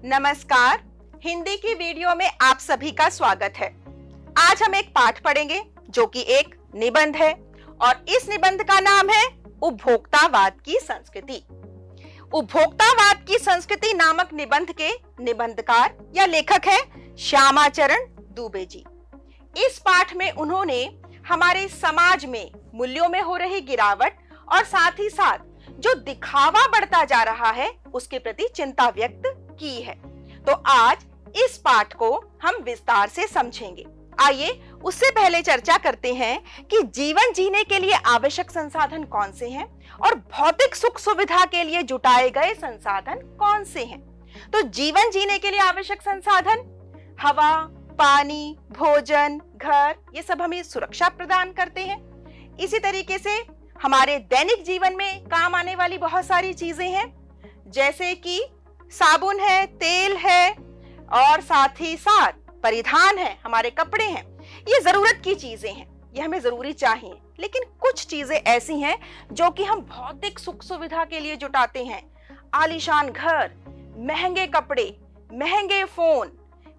नमस्कार, हिंदी की वीडियो में आप सभी का स्वागत है। आज हम एक पाठ पढ़ेंगे जो कि एक निबंध है और इस निबंध का नाम है उपभोक्तावाद की संस्कृति। उपभोक्तावाद की संस्कृति नामक निबंध के निबंधकार या लेखक है श्यामाचरण दुबे जी। इस पाठ में उन्होंने हमारे समाज में मूल्यों में हो रही गिरावट और साथ ही साथ जो दिखावा बढ़ता जा रहा है उसके प्रति चिंता व्यक्त की है। तो आज इस पाठ को हम विस्तार से समझेंगे। आइए उससे पहले चर्चा करते हैं कि जीवन जीने के लिए आवश्यक संसाधन कौन से हैं और भौतिक सुख सुविधा के लिए जुटाए गए संसाधन कौन से हैं। तो जीवन जीने के लिए आवश्यक संसाधन हवा, पानी, भोजन, घर, ये सब हमें सुरक्षा प्रदान करते हैं। इसी तरीके से हमारे दैनिक जीवन में काम आने वाली बहुत सारी चीजें हैं, जैसे कि साबुन है, तेल है और साथ ही साथ परिधान है, हमारे कपड़े हैं। ये जरूरत की चीजें हैं, ये हमें जरूरी चाहिए। लेकिन कुछ चीजें ऐसी हैं जो कि हम भौतिक सुख सुविधा के लिए जुटाते हैं। आलीशान घर, महंगे कपड़े, महंगे फोन,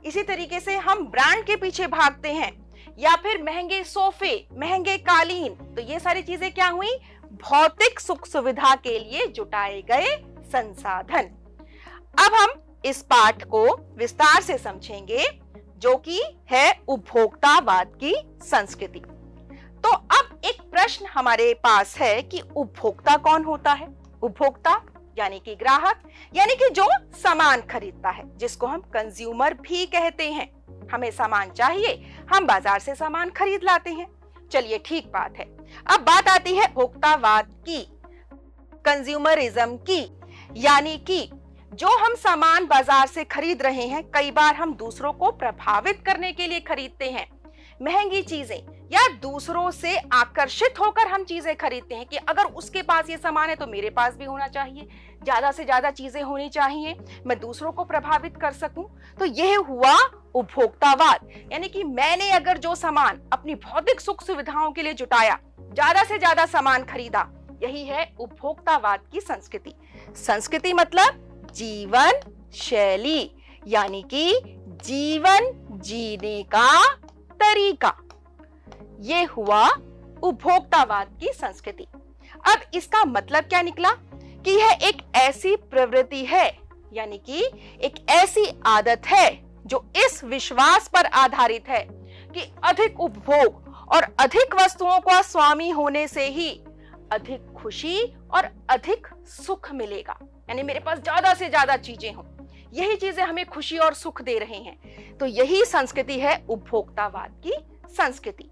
इसी तरीके से हम ब्रांड के पीछे भागते हैं, या फिर महंगे सोफे, महंगे कालीन। तो ये सारी चीजें क्या हुई? भौतिक सुख सुविधा के लिए जुटाए गए संसाधन। अब हम इस पाठ को विस्तार से समझेंगे जो कि है उपभोक्तावाद की संस्कृति। तो अब एक प्रश्न हमारे पास है कि उपभोक्ता कौन होता है? उपभोक्ता यानी कि ग्राहक, यानी कि जो सामान खरीदता है, जिसको हम कंज्यूमर भी कहते हैं। हमें सामान चाहिए, हम बाजार से सामान खरीद लाते हैं। चलिए, ठीक बात है। अब बात आती है उपभोक्तावाद की, कंज्यूमरिज्म की, यानी कि जो हम सामान बाजार से खरीद रहे हैं, कई बार हम दूसरों को प्रभावित करने के लिए खरीदते हैं महंगी चीजें, या दूसरों से आकर्षित होकर हम चीजें खरीदते हैं कि अगर उसके पास ये सामान है तो मेरे पास भी होना चाहिए, ज्यादा से ज्यादा चीजें होनी चाहिए, मैं दूसरों को प्रभावित कर सकूं। तो यह हुआ उपभोक्तावाद, यानी कि मैंने अगर जो सामान अपनी भौतिक सुख सुविधाओं के लिए जुटाया, ज्यादा से ज्यादा सामान खरीदा, यही है उपभोक्तावाद की संस्कृति। संस्कृति मतलब जीवन शैली, यानी कि जीवन जीने का तरीका। ये हुआ उपभोक्तावाद की संस्कृति। अब इसका मतलब क्या निकला कि यह एक ऐसी प्रवृत्ति है, यानी कि एक ऐसी आदत है जो इस विश्वास पर आधारित है कि अधिक उपभोग और अधिक वस्तुओं का स्वामी होने से ही अधिक खुशी और अधिक सुख मिलेगा। यानी मेरे पास ज्यादा से ज्यादा चीजें हों, यही चीजें हमें खुशी और सुख दे रहे हैं। तो यही संस्कृति है उपभोक्तावाद की संस्कृति।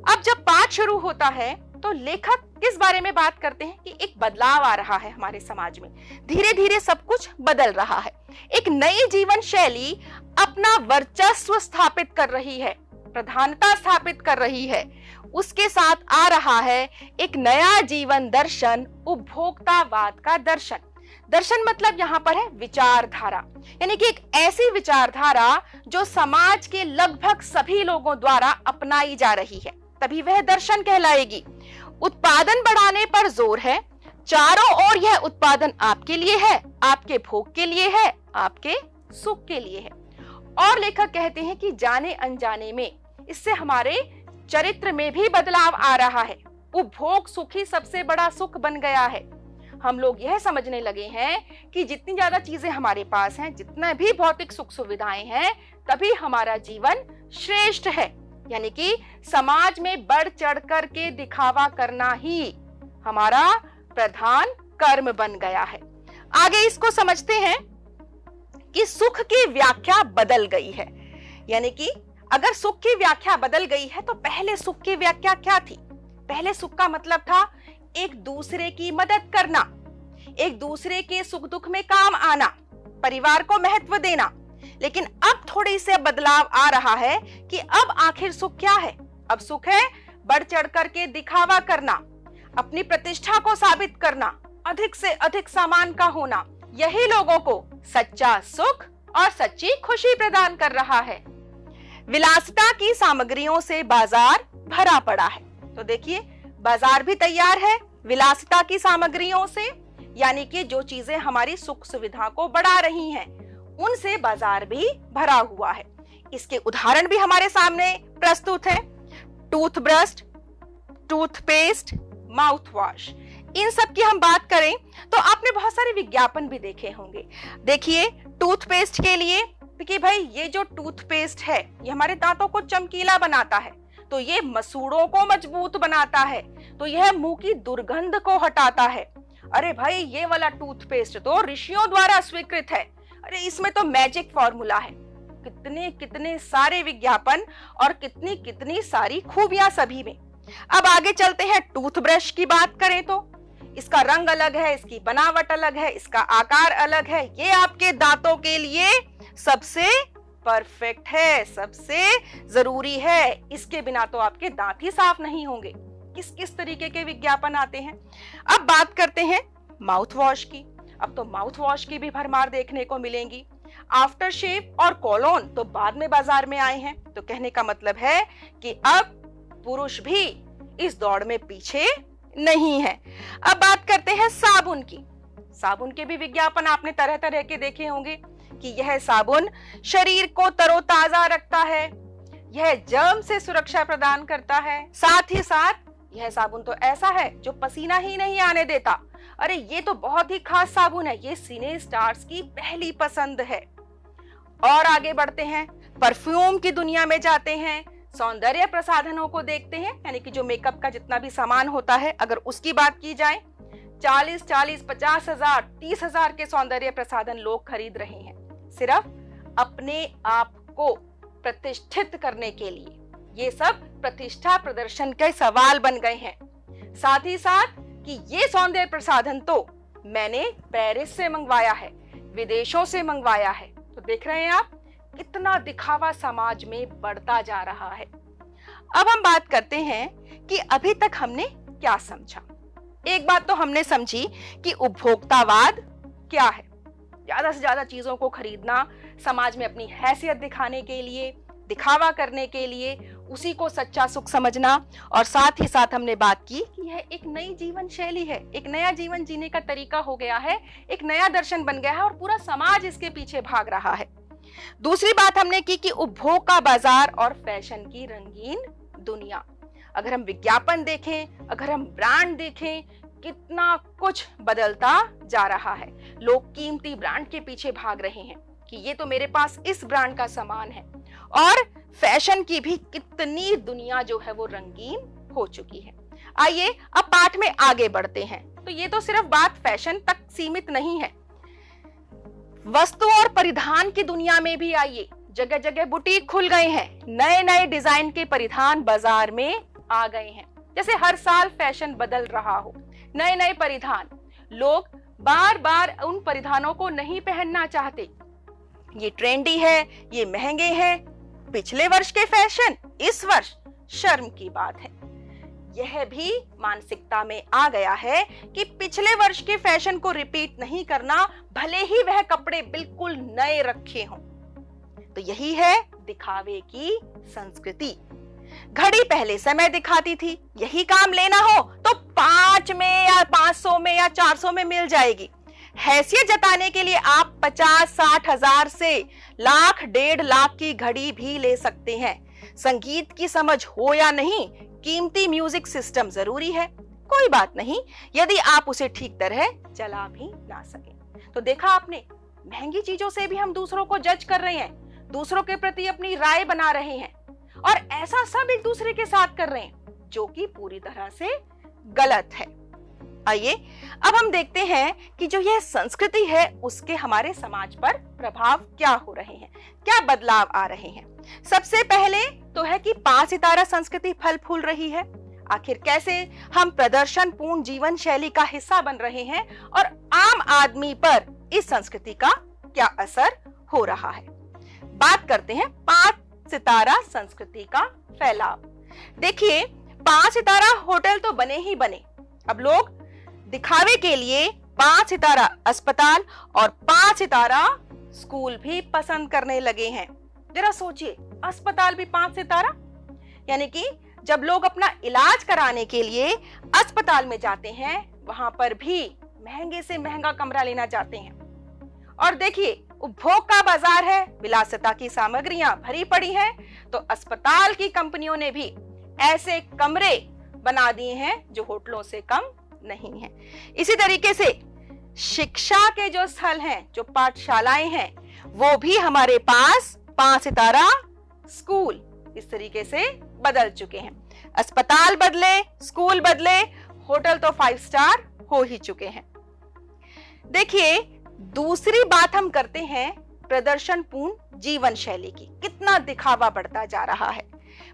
अब जब पाठ शुरू होता है तो लेखक किस बारे में बात करते हैं कि एक बदलाव आ रहा है हमारे समाज में, धीरे धीरे सब कुछ बदल रहा है। एक नई जीवन शैली अपना वर्चस्व स्थापित कर रही है, प्रधानता स्थापित कर रही है। उसके साथ आ रहा है एक नया जीवन दर्शन, उपभोक्तावाद का दर्शन। दर्शन मतलब यहाँ पर है विचारधारा, यानी कि एक ऐसी विचारधारा जो समाज के लगभग सभी लोगों द्वारा अपनाई जा रही है, तभी वह दर्शन कहलाएगी। उत्पादन बढ़ाने पर जोर है, चारों ओर यह उत्पादन आपके लिए है, आपके भोग के लिए है, आपके सुख के लिए है। और लेखक कहते हैं कि जाने अनजाने में इससे हमारे चरित्र में भी बदलाव आ रहा है। उपभोग सुख ही सबसे बड़ा सुख बन गया है। हम लोग यह समझने लगे हैं कि जितनी ज्यादा चीजें हमारे पास हैं, जितना भी भौतिक सुख सुविधाएं हैं, तभी हमारा जीवन श्रेष्ठ है। यानी कि समाज में बढ़ चढ़ कर के दिखावा करना ही हमारा प्रधान कर्म बन गया है। आगे इसको समझते हैं कि सुख की व्याख्या बदल गई है। यानी कि अगर सुख की व्याख्या बदल गई है तो पहले सुख की व्याख्या क्या थी? पहले सुख का मतलब था एक दूसरे की मदद करना, एक दूसरे के सुख दुख में काम आना, परिवार को महत्व देना। लेकिन अब थोड़ी से बदलाव आ रहा है कि अब आखिर सुख क्या है? अब सुख है बढ़ चढ़ करके दिखावा करना, अपनी प्रतिष्ठा को साबित करना, अधिक से अधिक सामान का होना। यही लोगों को सच्चा सुख और सच्ची खुशी प्रदान कर रहा है। विलासिता की सामग्रियों से बाजार भरा पड़ा है। तो देखिए, बाजार भी तैयार है विलासिता की सामग्रियों से, यानी कि जो चीजें हमारी सुख सुविधा को बढ़ा रही हैं, उनसे बाजार भी भरा हुआ है। इसके उदाहरण भी हमारे सामने प्रस्तुत हैं। टूथब्रश, टूथपेस्ट, माउथ वॉश, इन सब की हम बात करें तो आपने बहुत सारे विज्ञापन भी देखे होंगे। देखिए, टूथपेस्ट के लिए कि भाई ये जो टूथपेस्ट है ये हमारे दांतों को चमकीला बनाता है, तो ये मसूड़ों को मजबूत बनाता है, तो यह मुंह की दुर्गंध को हटाता है। अरे भाई, ये वाला टूथपेस्ट तो ऋषियों द्वारा स्वीकृत है। अरे इसमें तो मैजिक फॉर्मूला है। कितने कितने सारे विज्ञापन और कितनी कितनी सारी खूबियां सभी में। अब आगे चलते हैं। टूथब्रश की बात करें तो इसका रंग अलग है, इसकी बनावट अलग है, इसका आकार अलग है। ये आपके दांतों के लिए सबसे परफेक्ट है, सबसे जरूरी है। इसके बिना तो आपके दांत ही साफ नहीं होंगे। किस किस तरीके के विज्ञापन आते हैं। अब बात करते हैं माउथ वॉश की। अब तो माउथ वॉश की भी भरमार देखने को मिलेंगी। आफ्टर शेव और कोलोन तो बाद में बाजार में आए हैं। तो कहने का मतलब है कि अब पुरुष भी इस दौड़ में पीछे नहीं है। अब बात करते हैं साबुन की। साबुन के भी विज्ञापन आपने तरह तरह के देखे होंगे कि यह साबुन शरीर को तरोताजा रखता है, यह जर्म से सुरक्षा प्रदान करता है, साथ ही साथ यह साबुन तो ऐसा है जो पसीना ही नहीं आने देता। अरे ये तो बहुत ही खास साबुन है, ये सिने स्टार्स की पहली पसंद है। और आगे बढ़ते हैं, परफ्यूम की दुनिया में जाते हैं, सौंदर्य प्रसाधनों को देखते हैं, यानी कि जो मेकअप का जितना भी सामान होता है, अगर उसकी बात की जाए 40,000, 50,000, 30,000 के सौंदर्य प्रसाधन लोग खरीद रहे हैं सिर्फ अपने आप को प्रतिष्ठित करने के लिए। ये सब प्रतिष्ठा प्रदर्शन के सवाल बन गए हैं। साथ ही साथ कि ये सौंदर्य प्रसाधन तो मैंने पेरिस से मंगवाया है, विदेशों से मंगवाया है। तो देख रहे हैं आप कितना दिखावा समाज में बढ़ता जा रहा है। अब हम बात करते हैं कि अभी तक हमने क्या समझा। एक बात तो हमने समझी कि उपभोक्तावाद क्या है। ज्यादा से ज्यादा चीजों को खरीदना, समाज में अपनी हैसियत दिखाने के लिए, दिखावा करने के लिए, उसी को सच्चा सुख समझना। और साथ ही साथ हमने बात की कि यह एक नई जीवन शैली है, एक नया जीवन जीने का तरीका हो गया है, एक नया दर्शन बन गया है और पूरा समाज इसके पीछे भाग रहा है। दूसरी बात हमने की कि उपभोग का बाजार और फैशन की रंगीन दुनिया। अगर हम विज्ञापन देखें, अगर हम ब्रांड देखें, कितना कुछ बदलता जा रहा है। लोग कीमती ब्रांड के पीछे भाग रहे हैं कि ये तो मेरे पास इस ब्रांड का सामान है। और फैशन की भी कितनी दुनिया जो है वो रंगीन हो चुकी है। आइए अब पाठ में आगे बढ़ते हैं। तो ये तो सिर्फ बात फैशन तक सीमित नहीं है, वस्तु और परिधान की दुनिया में भी आइए। जगह जगह बुटीक खुल गए हैं, नए नए डिजाइन के परिधान बाजार में आ गए हैं। जैसे हर साल फैशन बदल रहा हो, नए नए परिधान, लोग बार बार उन परिधानों को नहीं पहनना चाहते। ये ट्रेंडी है, ये महंगे हैं। पिछले वर्ष के फैशन इस वर्ष शर्म की बात है। यह भी मानसिकता में आ गया है कि पिछले वर्ष के फैशन को रिपीट नहीं करना, भले ही वह कपड़े बिल्कुल नए रखे हों। तो यही है दिखावे की संस्कृति। घड़ी पहले समय दिखाती थी, यही काम लेना हो तो 5 में या 500 में या 400 में मिल जाएगी। हैसियत जताने के लिए आप 50-60 हजार से लाख 1.5 लाख की घड़ी भी ले सकते हैं। संगीत की समझ हो या नहीं, कीमती म्यूजिक सिस्टम जरूरी है। कोई बात नहीं यदि आप उसे ठीक तरह चला भी ना सके। तो देखा आपने, महंगी चीजों से भी हम दूसरों को जज कर रहे हैं, दूसरों के प्रति अपनी राय बना रहे हैं, और ऐसा सब एक दूसरे के साथ कर रहे हैं, जो कि पूरी तरह से गलत है। आइए अब हम देखते हैं कि जो यह संस्कृति है उसके हमारे समाज पर प्रभाव क्या हो रहे हैं, क्या बदलाव आ रहे हैं। सबसे पहले तो है कि 5 सितारा संस्कृति फल फूल रही है। आखिर कैसे हम प्रदर्शन पूर्ण जीवन शैली का हिस्सा बन रहे हैं और आम आदमी पर इस संस्कृति का क्या असर हो रहा है। बात करते हैं 5 सितारा संस्कृति का फैलाव। देखिए, 5 सितारा होटल तो बने ही बने, अब लोग दिखावे के लिए 5 सितारा अस्पताल और 5 सितारा स्कूल भी पसंद करने लगे हैं। जरा सोचिए, अस्पताल भी 5 सितारा। यानी कि जब लोग अपना इलाज कराने के लिए अस्पताल में जाते हैं, वहां पर भी महंगे से महंगा कमरा लेना चाहते हैं। और देखिए, उपभोग का बाजार है, विलासिता की सामग्रियां भरी पड़ी हैं, तो अस्पताल की कंपनियों ने भी ऐसे कमरे बना दिए हैं जो होटलों से कम नहीं हैं। इसी तरीके से शिक्षा के जो स्थल हैं, जो पाठशालाएं हैं, वो भी हमारे पास 5 सितारा स्कूल इस तरीके से बदल चुके हैं। अस्पताल बदले, स्कूल बदले, होटल तो 5 स्टार हो ही चुके हैं। देखिए, दूसरी बात हम करते हैं प्रदर्शनपूर्ण जीवन शैली की। कितना दिखावा बढ़ता जा रहा है।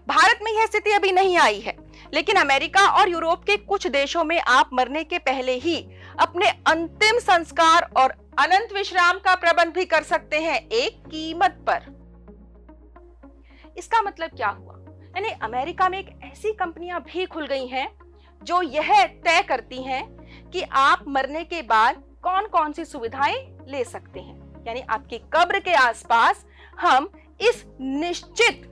भारत में यह स्थिति अभी नहीं आई है, लेकिन अमेरिका और यूरोप के कुछ देशों में आप मरने के पहले ही अपने अंतिम संस्कार और अनंत विश्राम का प्रबंध भी कर सकते हैं, एक कीमत पर। इसका मतलब क्या हुआ? यानी अमेरिका में एक ऐसी कंपनियां भी खुल गई हैं जो यह तय करती हैं कि आप मरने के बाद कौन कौन सी सुविधाएं ले सकते हैं। यानी आपकी कब्र के आसपास हम इस निश्चित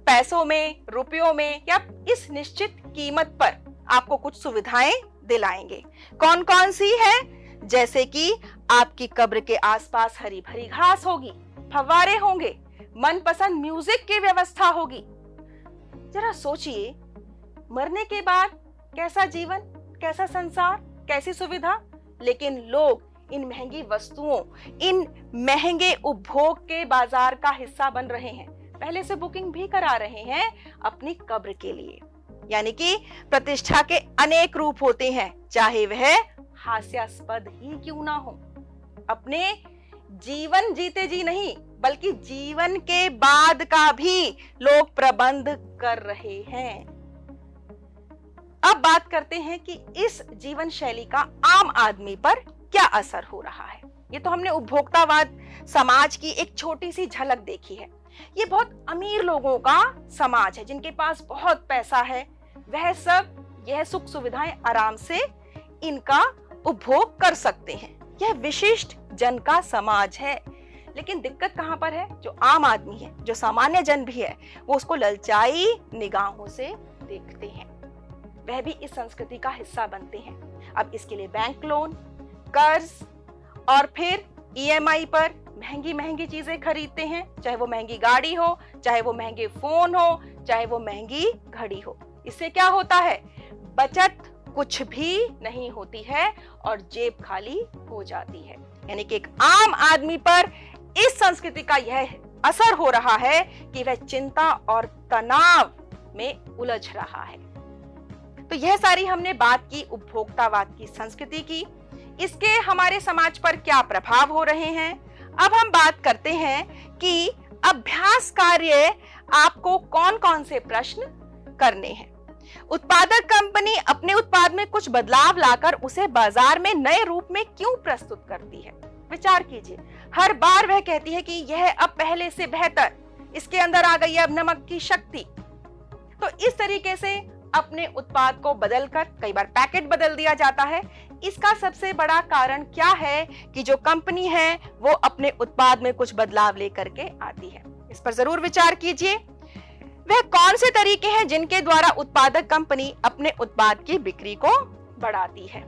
पैसों में, रुपयों में या इस निश्चित कीमत पर आपको कुछ सुविधाएं दिलाएंगे। कौन कौन सी है? जैसे कि आपकी कब्र के आसपास हरी भरी घास होगी, फव्वारे होंगे, मनपसंद म्यूजिक की व्यवस्था होगी। जरा सोचिए, मरने के बाद कैसा जीवन, कैसा संसार, कैसी सुविधा, लेकिन लोग इन महंगी वस्तुओं, इन महंगे उपभोग के बाजार का हिस्सा बन रहे हैं। पहले से बुकिंग भी करा रहे हैं अपनी कब्र के लिए। यानी कि प्रतिष्ठा के अनेक रूप होते हैं, चाहे वह हास्यास्पद ही क्यों ना हो। अपने जीवन जीते जी नहीं, बल्कि जीवन के बाद का भी लोग प्रबंध कर रहे हैं। अब बात करते हैं कि इस जीवन शैली का आम आदमी पर क्या असर हो रहा है। ये तो हमने उपभोक्तावाद समाज की एक छोटी सी झलक देखी है। ये बहुत अमीर लोगों का समाज है, जिनके पास बहुत पैसा है, वह सब यह सुख सुविधाएं आराम से इनका उपभोग कर सकते हैं। यह विशिष्ट जन का समाज है। लेकिन दिक्कत कहां पर है? जो आम आदमी है, जो सामान्य जन भी है, वो उसको ललचाई निगाहों से देखते हैं। वह भी इस संस्कृति का हिस्सा बनते हैं। अब इसके लिए बैंक लोन, कर्ज और फिर ईएमआई पर महंगी महंगी चीजें खरीदते हैं, चाहे वो महंगी गाड़ी हो, चाहे वो महंगे फोन हो, चाहे वो महंगी घड़ी हो। इससे क्या होता है? बचत कुछ भी नहीं होती है और जेब खाली हो जाती है। यानी कि एक आम आदमी पर इस संस्कृति का यह असर हो रहा है कि वह चिंता और तनाव में उलझ रहा है। तो यह सारी हमने बात की उपभोक्तावाद की संस्कृति की। इसके हमारे समाज पर क्या प्रभाव हो रहे हैं। अब हम बात करते हैं कि अभ्यास कार्य आपको कौन कौन से प्रश्न करने हैं। उत्पादक कंपनी अपने उत्पाद में कुछ बदलाव लाकर उसे बाजार में नए रूप में क्यों प्रस्तुत करती है? विचार कीजिए। हर बार वह कहती है कि यह अब पहले से बेहतर, इसके अंदर आ गई है अब नमक की शक्ति। तो इस तरीके से अपने उत्पाद को बदलकर कई बार पैकेट बदल दिया जाता है। इसका सबसे बड़ा कारण क्या है कि जो कंपनी है वो अपने उत्पाद में कुछ बदलाव लेकर के आती है। इस पर जरूर विचार कीजिए। वह कौन से तरीके हैं जिनके द्वारा उत्पादक कंपनी अपने उत्पाद की बिक्री को बढ़ाती है?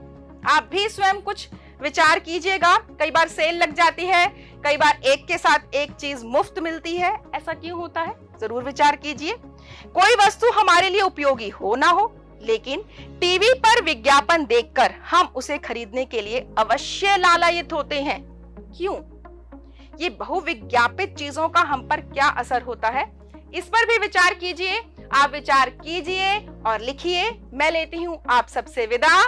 आप भी स्वयं कुछ विचार कीजिएगा। कई बार सेल लग जाती है, कई बार एक के साथ एक चीज मुफ्त मिलती है। ऐसा क्यों होता है? जरूर विचार कीजिए। कोई वस्तु हमारे लिए उपयोगी हो ना हो, लेकिन टीवी पर विज्ञापन देखकर हम उसे खरीदने के लिए अवश्य लालायित होते हैं। क्यों? ये बहुविज्ञापित चीजों का हम पर क्या असर होता है, इस पर भी विचार कीजिए। आप विचार कीजिए और लिखिए। मैं लेती हूं आप सबसे विदा।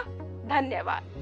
धन्यवाद।